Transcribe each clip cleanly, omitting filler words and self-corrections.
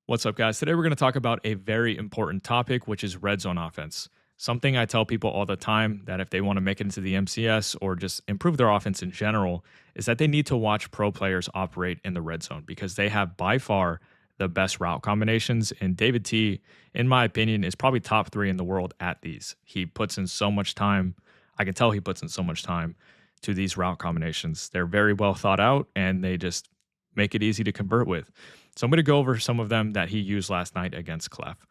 What's up, guys? Today we're going to talk about a very important topic, which is red zone offense. Something I tell people all the time that if they want to make it into the MCS or just improve their offense in general, is that they need to watch pro players operate in the red zone because they have by far the best route combinations. And DavidT, in my opinion, is probably top three in the world at these. He puts in so much time. I can tell he puts in so much time to these route combinations. They're very well thought out and they just make it easy to convert with. So I'm going to go over some of them that he used last night against Clef.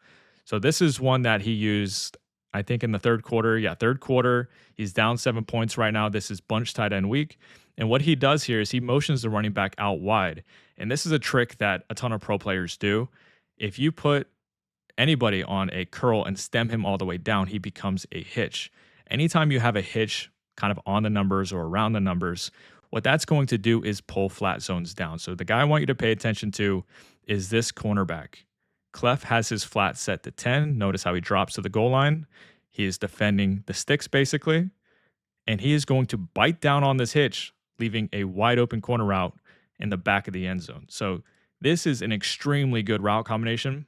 So this is one that he used, I think, in the third quarter. Yeah, third quarter. He's down 7 points right now. This is bunch tight end week. And what he does here is he motions the running back out wide. And this is a trick that a ton of pro players do. If you put anybody on a curl and stem him all the way down, he becomes a hitch. Anytime you have a hitch kind of on the numbers or around the numbers, what that's going to do is pull flat zones down. So the guy I want you to pay attention to is this cornerback. Clef has his flat set to 10. Notice how he drops to the goal line. He is defending the sticks basically, and he is going to bite down on this hitch, leaving a wide open corner route in the back of the end zone. So this is an extremely good route combination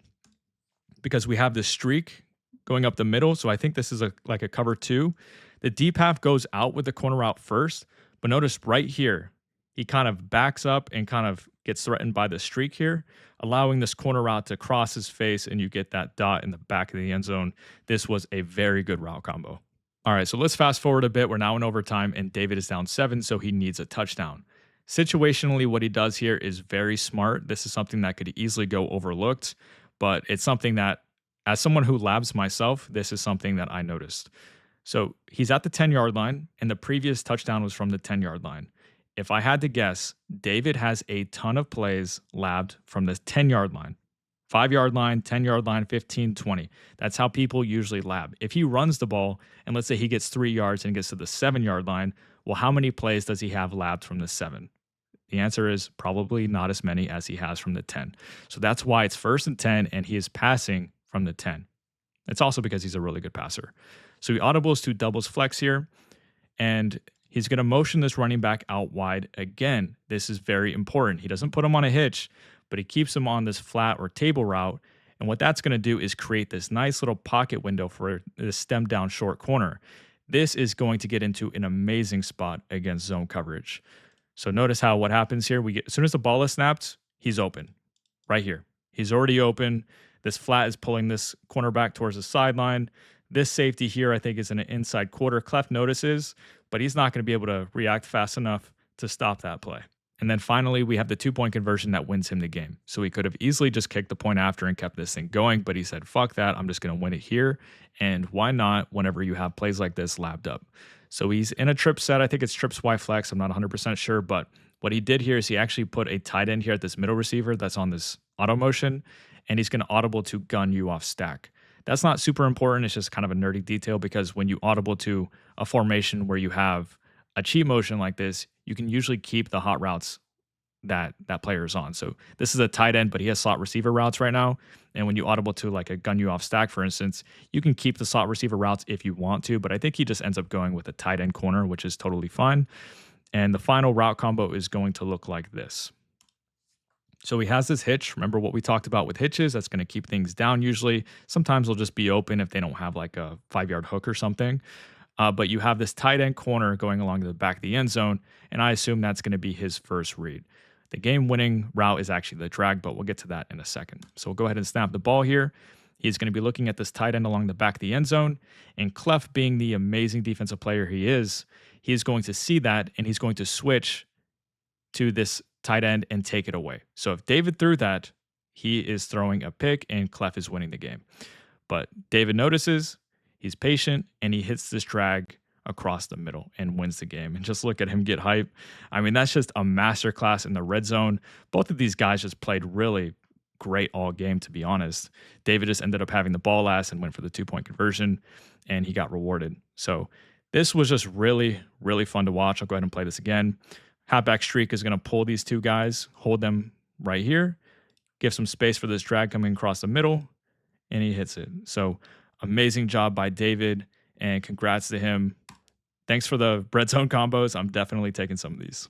because we have this streak going up the middle. So I think this is like a cover two. The deep half goes out with the corner route first, but notice right here, he kind of backs up and kind of gets threatened by the streak here, allowing this corner route to cross his face, and you get that dot in the back of the end zone. This was a very good route combo. All right, so let's fast forward a bit. We're now in overtime, and David is down 7, so he needs a touchdown. Situationally, what he does here is very smart. This is something that could easily go overlooked, but it's something that, as someone who labs myself, this is something that I noticed. So he's at the 10-yard line, and the previous touchdown was from the 10-yard line. If I had to guess, David has a ton of plays labbed from the 10-yard line. 5-yard line, 10-yard line, 15, 20. That's how people usually lab. If he runs the ball, and let's say he gets 3 yards and gets to the 7-yard line, well, how many plays does he have labbed from the 7? The answer is probably not as many as he has from the 10. So that's why it's 1st and 10, and he is passing from the 10. It's also because he's a really good passer. So he audibles to doubles flex here, and he's going to motion this running back out wide. Again, this is very important. He doesn't put him on a hitch, but he keeps him on this flat or table route. And what that's going to do is create this nice little pocket window for this stem down short corner. This is going to get into an amazing spot against zone coverage. So notice how what happens here. As soon as the ball is snapped, he's open right here. He's already open. This flat is pulling this cornerback towards the sideline. This safety here, I think, is in an inside quarter. Clef notices, but he's not going to be able to react fast enough to stop that play. And then finally, we have the 2-point conversion that wins him the game. So he could have easily just kicked the point after and kept this thing going, but he said, fuck that, I'm just going to win it here. And why not whenever you have plays like this labbed up? So he's in a trip set. I think it's trips Y flex. I'm not 100% sure, but what he did here is he actually put a tight end here at this middle receiver that's on this auto motion, and he's going to audible to gun you off stack. That's not super important. It's just kind of a nerdy detail because when you audible to a formation where you have a cheat motion like this, you can usually keep the hot routes that player is on. So this is a tight end, but he has slot receiver routes right now. And when you audible to like a gun you off stack, for instance, you can keep the slot receiver routes if you want to, but I think he just ends up going with a tight end corner, which is totally fine. And the final route combo is going to look like this. So he has this hitch. Remember what we talked about with hitches? That's going to keep things down usually. Sometimes they'll just be open if they don't have like a 5-yard hook or something. But you have this tight end corner going along the back of the end zone, and I assume that's going to be his first read. The game-winning route is actually the drag, but we'll get to that in a second. So we'll go ahead and snap the ball here. He's going to be looking at this tight end along the back of the end zone, and Clef, being the amazing defensive player he is going to see that, and he's going to switch to this tight end and take it away. So if David threw that, he is throwing a pick and Clef is winning the game. But David notices, he's patient, and he hits this drag across the middle and wins the game. And just look at him get hype. I mean, that's just a masterclass in the red zone. Both of these guys just played really great all game, to be honest. David just ended up having the ball last and went for the 2-point conversion, and he got rewarded. So this was just really, really fun to watch. I'll go ahead and play this again. Halfback streak is going to pull these two guys, hold them right here, give some space for this drag coming across the middle, and he hits it. So amazing job by David, and congrats to him. Thanks for the Redzone combos. I'm definitely taking some of these.